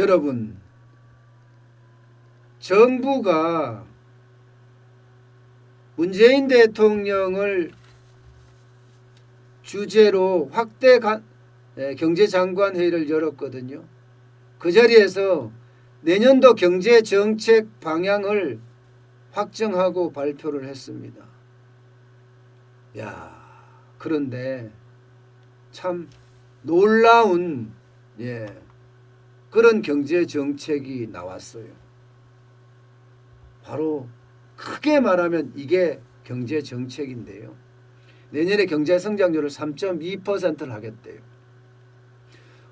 여러분, 정부가 문재인 대통령을 주제로 확대 경제장관 회의를 열었거든요. 그 자리에서 내년도 경제정책 방향을 확정하고 발표를 했습니다. 그런데 참 놀라운 그런 경제정책이 나왔어요. 바로 크게 말하면 이게 경제정책인데요. 내년에 경제성장률을 3.2%를 하겠대요.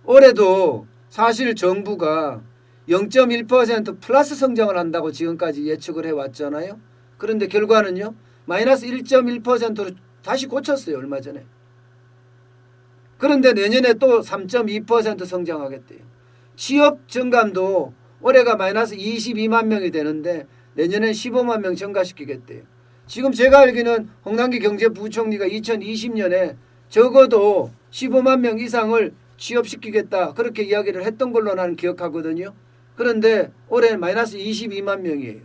올해도 사실 정부가 0.1% 플러스 성장을 한다고 지금까지 예측을 해왔잖아요. 그런데 결과는요, 마이너스 1.1%로 다시 고쳤어요. 얼마 전에. 그런데 내년에 또 3.2% 성장하겠대요. 취업 증감도 올해가 마이너스 22만 명이 되는데 내년엔 15만 명 증가시키겠대요. 지금 제가 알기는 홍남기 경제부총리가 2020년에 적어도 15만 명 이상을 취업시키겠다 그렇게 이야기를 했던 걸로 나는 기억하거든요. 그런데 올해는 마이너스 22만 명이에요.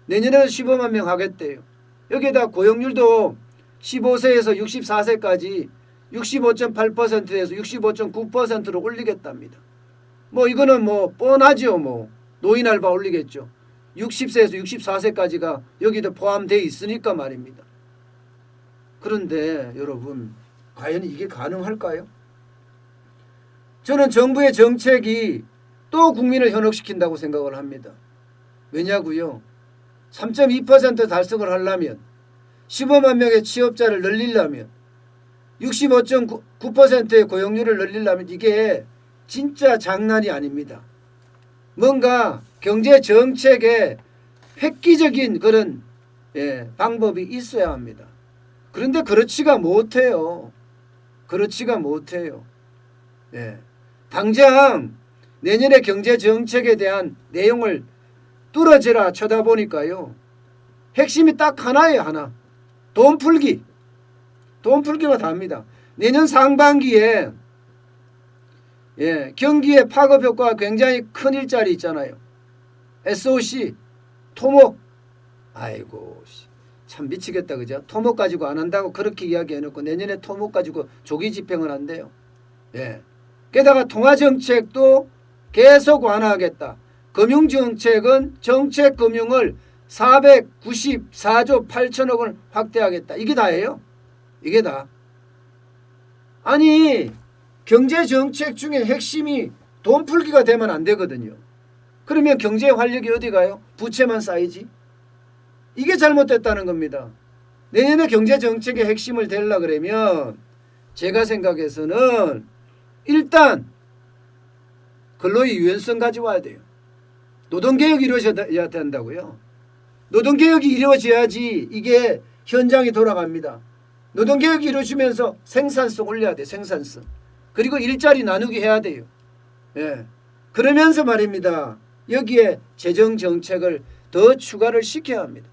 내년에는 15만 명 하겠대요. 여기에다 고용률도 15세에서 64세까지 65.8%에서 65.9%로 올리겠답니다. 이거는 뻔하죠. 노인 알바 올리겠죠. 60세에서 64세까지가 여기도 포함되어 있으니까 말입니다. 그런데 여러분, 과연 이게 가능할까요? 저는 정부의 정책이 또 국민을 현혹시킨다고 생각을 합니다. 왜냐고요? 3.2% 달성을 하려면 15만 명의 취업자를 늘리려면 65.9%의 고용률을 늘리려면 이게 진짜 장난이 아닙니다. 뭔가 경제정책에 획기적인 그런 방법이 있어야 합니다. 그런데 그렇지가 못해요. 당장 내년의 경제정책에 대한 내용을 뚫어져라 쳐다보니까요. 핵심이 딱 하나예요. 하나. 돈 풀기가 답니다. 내년 상반기에 경기의 파급 효과가 굉장히 큰 일자리 있잖아요. SOC, 토목. 아이고 참 미치겠다 그죠? 토목 가지고 안 한다고 그렇게 이야기해놓고 내년에 토목 가지고 조기 집행을 한대요. 게다가 통화정책도 계속 완화하겠다. 금융정책은 정책금융을 494조 8천억 원을 확대하겠다. 이게 다예요. 이게 다. 아니 경제정책 중에 핵심이 돈 풀기가 되면 안 되거든요. 그러면 경제 활력이 어디 가요? 부채만 쌓이지. 이게 잘못됐다는 겁니다. 내년에 경제정책의 핵심을 되려고 그러면 제가 생각해서는 일단 근로의 유연성 가져와야 돼요. 노동개혁이 이루어져야 된다고요. 노동개혁이 이루어져야지 이게 현장이 돌아갑니다. 노동개혁이 이루어지면서 생산성 올려야 돼. 생산성. 그리고 일자리 나누기 해야 돼요. 그러면서 말입니다. 여기에 재정정책을 더 추가를 시켜야 합니다.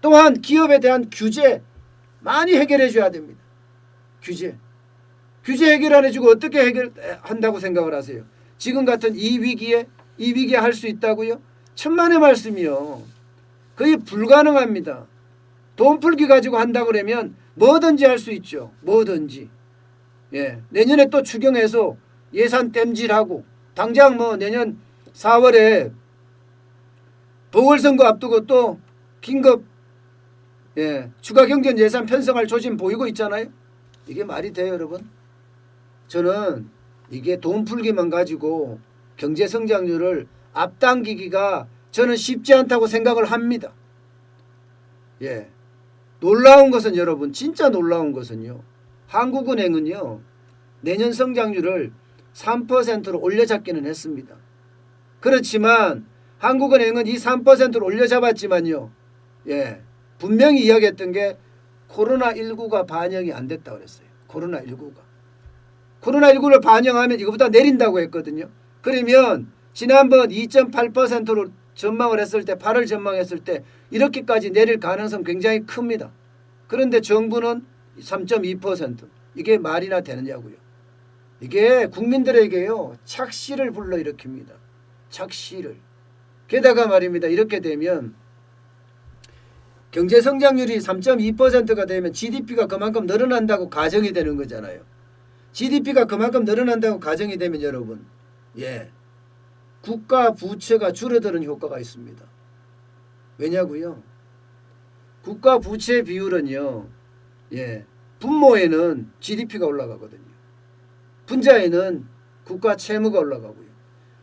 또한 기업에 대한 규제 많이 해결해 줘야 됩니다. 규제 해결 안 해주고 어떻게 해결한다고 생각을 하세요? 지금 같은 이 위기에 할 수 있다고요? 천만의 말씀이요. 거의 불가능합니다. 돈 풀기 가지고 한다고 그러면 뭐든지 할 수 있죠. 뭐든지. 내년에 또 추경해서 예산 땜질하고 당장 내년 4월에 보궐선거 앞두고 또 긴급 추가경정 예산 편성할 조짐 보이고 있잖아요. 이게 말이 돼요, 여러분? 저는 이게 돈 풀기만 가지고 경제성장률을 앞당기기가 저는 쉽지 않다고 생각을 합니다. 놀라운 것은 여러분, 진짜 놀라운 것은요. 한국은행은요. 내년 성장률을 3%로 올려잡기는 했습니다. 그렇지만 한국은행은 이 3%로 올려잡았지만요. 분명히 이야기했던 게 코로나19가 반영이 안 됐다고 그랬어요. 코로나19를 반영하면 이거보다 내린다고 했거든요. 그러면 지난번 2.8%로 전망을 했을 때 8월 전망했을 때 이렇게까지 내릴 가능성 굉장히 큽니다. 그런데 정부는 3.2% 이게 말이나 되느냐고요. 이게 국민들에게요 착시를 불러일으킵니다. 착시를. 게다가 말입니다. 이렇게 되면 경제 성장률이 3.2%가 되면 GDP가 그만큼 늘어난다고 가정이 되는 거잖아요. GDP가 그만큼 늘어난다고 가정이 되면 여러분, 국가 부채가 줄어드는 효과가 있습니다. 왜냐고요? 국가 부채 비율은요, 분모에는 GDP가 올라가거든요. 분자에는 국가 채무가 올라가고요.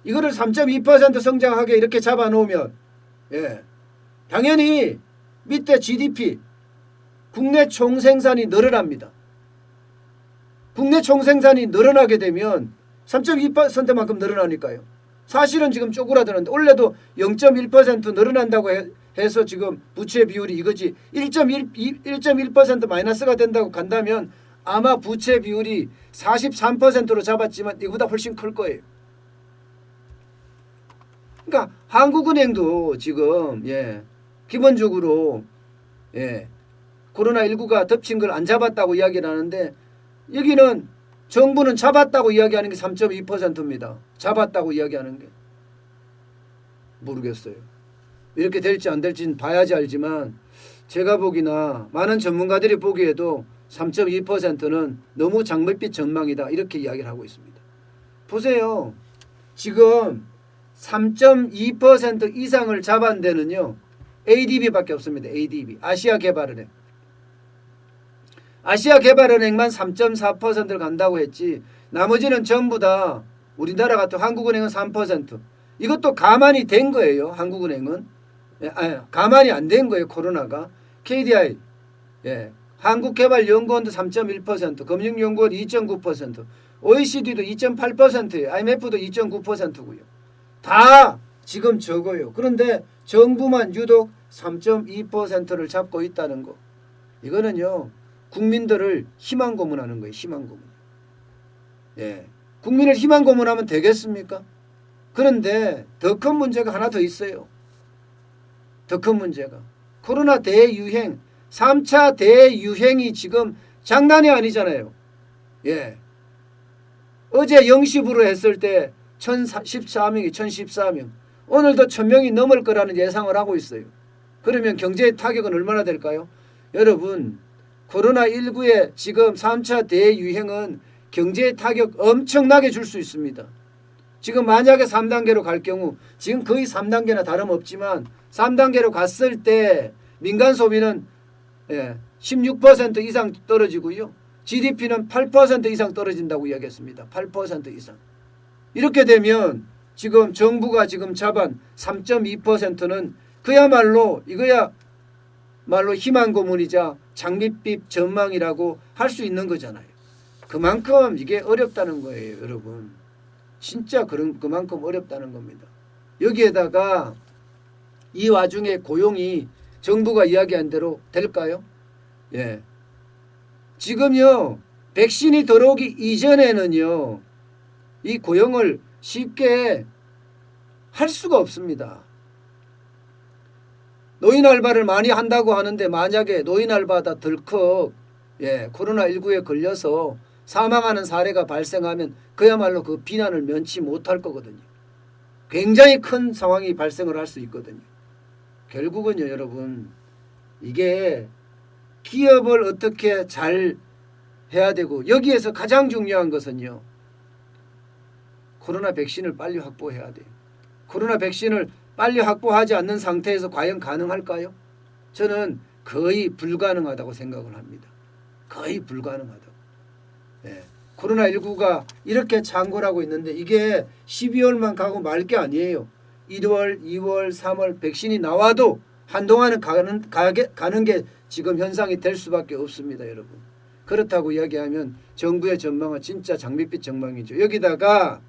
이거를 3.2% 성장하게 이렇게 잡아놓으면, 당연히 밑에 GDP, 국내 총생산이 늘어납니다. 국내 총생산이 늘어나게 되면 3.2%만큼 늘어나니까요. 사실은 지금 쪼그라드는데 원래도 0.1% 늘어난다고 해서 지금 부채 비율이 이거지 1.1% 마이너스가 된다고 간다면 아마 부채 비율이 43%로 잡았지만 이보다 훨씬 클 거예요. 그러니까 한국은행도 지금 기본적으로 코로나19가 덮친 걸 안 잡았다고 이야기를 하는데 여기는 정부는 잡았다고 이야기하는 게 3.2%입니다. 잡았다고 이야기하는 게. 모르겠어요. 이렇게 될지 안 될지는 봐야지 알지만 제가 보기나 많은 전문가들이 보기에도 3.2%는 너무 장밋빛 전망이다 이렇게 이야기를 하고 있습니다. 보세요. 지금 3.2% 이상을 잡은 데는요. ADB밖에 없습니다. ADB. 아시아개발은행. 아시아개발은행만 3.4%를 간다고 했지 나머지는 전부 다 우리나라 같은 한국은행은 3%. 이것도 가만히 된 거예요. 한국은행은. 가만히 안 된 거예요. 코로나가. KDI. 한국개발연구원도 3.1%. 금융연구원 2.9%. OECD도 2.8%예요. IMF도 2.9%고요. 다 지금 적어요. 그런데 정부만 유독 3.2%를 잡고 있다는 거. 이거는요. 국민들을 희망 고문하는 거예요. 희망 고문. 국민을 희망 고문하면 되겠습니까? 그런데 더 큰 문제가 하나 더 있어요. 더 큰 문제가. 코로나 대유행, 3차 대유행이 지금 장난이 아니잖아요. 어제 0시부로 했을 때 1014명이 1014명. 오늘도 1000명이 넘을 거라는 예상을 하고 있어요. 그러면 경제의 타격은 얼마나 될까요? 여러분 코로나19의 지금 3차 대유행은 경제의 타격 엄청나게 줄 수 있습니다. 지금 만약에 3단계로 갈 경우 지금 거의 3단계나 다름없지만 3단계로 갔을 때 민간 소비는 16% 이상 떨어지고요. GDP는 8% 이상 떨어진다고 이야기했습니다. 8% 이상. 이렇게 되면 지금 정부가 지금 잡은 3.2%는 그야말로 이거야 말로 희망 고문이자 장밋빛 전망이라고 할 수 있는 거잖아요. 그만큼 이게 어렵다는 거예요, 여러분. 진짜 그만큼 어렵다는 겁니다. 여기에다가 이 와중에 고용이 정부가 이야기한 대로 될까요? 지금요 백신이 들어오기 이전에는요 이 고용을 쉽게 할 수가 없습니다. 노인 알바를 많이 한다고 하는데 만약에 노인 알바다 덜컥 코로나19에 걸려서 사망하는 사례가 발생하면 그야말로 그 비난을 면치 못할 거거든요. 굉장히 큰 상황이 발생을 할 수 있거든요. 결국은요 여러분 이게 기업을 어떻게 잘 해야 되고 여기에서 가장 중요한 것은요 코로나 백신을 빨리 확보해야 돼요. 코로나 백신을 빨리 확보하지 않는 상태에서 과연 가능할까요? 저는 거의 불가능하다고 생각을 합니다. 거의 불가능하다고. 코로나19가 이렇게 창궐하고 있는데 이게 12월만 가고 말 게 아니에요. 1월, 2월, 3월 백신이 나와도 한동안은 가는 게 지금 현상이 될 수밖에 없습니다. 여러분. 그렇다고 이야기하면 정부의 전망은 진짜 장밋빛 전망이죠. 여기다가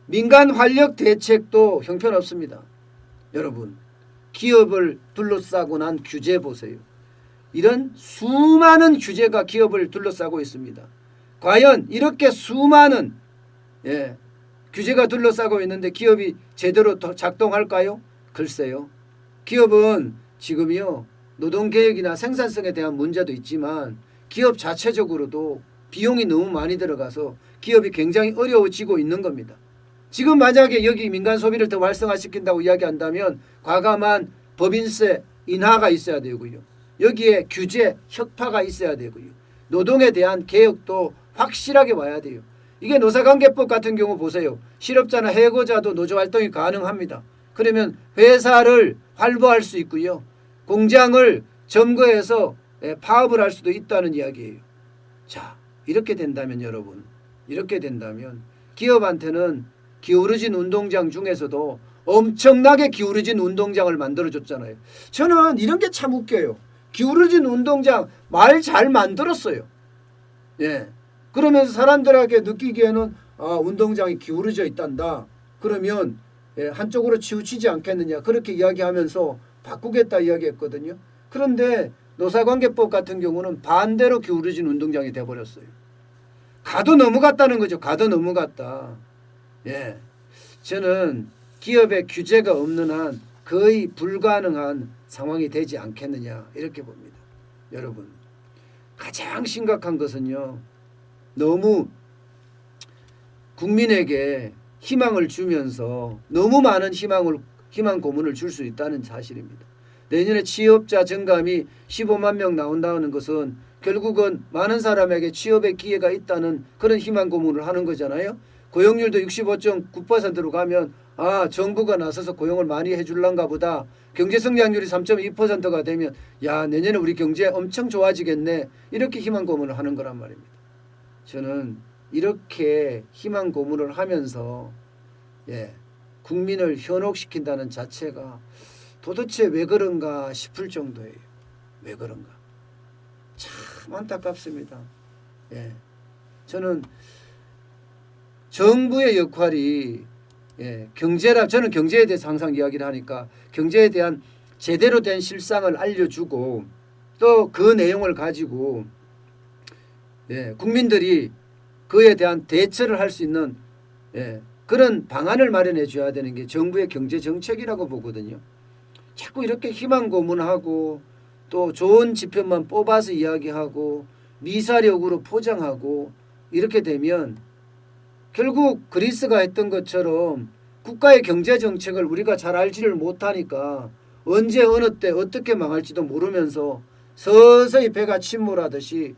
민간 활력 대책도 형편없습니다. 여러분 기업을 둘러싸고 난 규제 보세요. 이런 수많은 규제가 기업을 둘러싸고 있습니다. 과연 이렇게 수많은 규제가 둘러싸고 있는데 기업이 제대로 작동할까요? 글쎄요. 기업은 지금요 노동계획이나 생산성에 대한 문제도 있지만 기업 자체적으로도 비용이 너무 많이 들어가서 기업이 굉장히 어려워지고 있는 겁니다. 지금 만약에 여기 민간 소비를 더 활성화시킨다고 이야기한다면 과감한 법인세 인하가 있어야 되고요. 여기에 규제 혁파가 있어야 되고요. 노동에 대한 개혁도 확실하게 와야 돼요. 이게 노사관계법 같은 경우 보세요. 실업자나 해고자도 노조활동이 가능합니다. 그러면 회사를 활보할 수 있고요. 공장을 점거해서 파업을 할 수도 있다는 이야기예요. 자, 이렇게 된다면 여러분, 이렇게 된다면 기업한테는 기울어진 운동장 중에서도 엄청나게 기울어진 운동장을 만들어줬잖아요. 저는 이런 게 참 웃겨요. 기울어진 운동장 말 잘 만들었어요. 예. 그러면서 사람들에게 느끼기에는 운동장이 기울어져 있단다. 그러면 한쪽으로 치우치지 않겠느냐. 그렇게 이야기하면서 바꾸겠다 이야기했거든요. 그런데 노사관계법 같은 경우는 반대로 기울어진 운동장이 돼버렸어요. 가도 넘어갔다는 거죠. 가도 넘어갔다. 예. 저는 기업의 규제가 없는 한 거의 불가능한 상황이 되지 않겠느냐 이렇게 봅니다. 여러분, 가장 심각한 것은요. 너무 국민에게 희망을 주면서 너무 많은 희망 고문을 줄 수 있다는 사실입니다. 내년에 취업자 증감이 15만 명 나온다는 것은 결국은 많은 사람에게 취업의 기회가 있다는 그런 희망 고문을 하는 거잖아요. 고용률도 65.9%로 가면 정부가 나서서 고용을 많이 해줄란가 보다. 경제성장률이 3.2%가 되면 내년에 우리 경제 엄청 좋아지겠네. 이렇게 희망 고문을 하는 거란 말입니다. 저는 이렇게 희망 고문을 하면서 국민을 현혹시킨다는 자체가 도대체 왜 그런가 싶을 정도예요. 왜 그런가. 참 안타깝습니다. 저는 정부의 역할이 저는 경제에 대해서 항상 이야기를 하니까 경제에 대한 제대로 된 실상을 알려주고 또 그 내용을 가지고 국민들이 그에 대한 대처를 할 수 있는 그런 방안을 마련해 줘야 되는 게 정부의 경제 정책이라고 보거든요. 자꾸 이렇게 희망 고문하고 또 좋은 지표만 뽑아서 이야기하고 미사력으로 포장하고 이렇게 되면 결국 그리스가 했던 것처럼 국가의 경제 정책을 우리가 잘 알지를 못하니까 언제 어느 때 어떻게 망할지도 모르면서 서서히 배가 침몰하듯이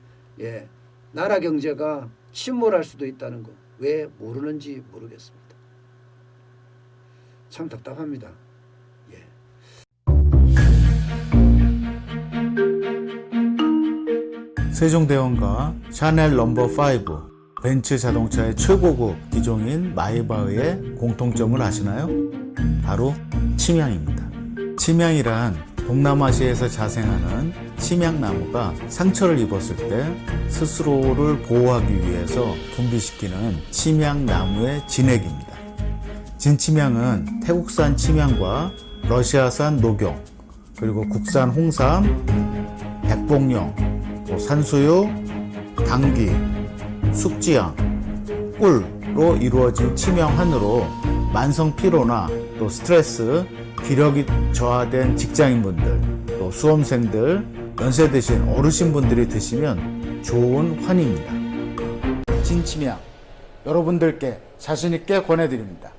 나라 경제가 침몰할 수도 있다는 거 왜 모르는지 모르겠습니다. 참 답답합니다. 세종대왕과 샤넬 넘버5, 벤츠 자동차의 최고급 기종인 마이바흐의 공통점을 아시나요? 바로 침향입니다. 침향이란 동남아시아에서 자생하는 침향나무가 상처를 입었을 때 스스로를 보호하기 위해서 분비시키는 침향나무의 진액입니다. 진침향은 태국산 침향과 러시아산 녹용, 그리고 국산 홍삼, 백봉령, 또 산수유, 당귀, 숙지향, 꿀로 이루어진 침향환으로 만성 피로나 또 스트레스, 기력이 저하된 직장인분들, 또 수험생들, 연세 드신 어르신분들이 드시면 좋은 환입니다. 진침향 여러분들께 자신있게 권해드립니다.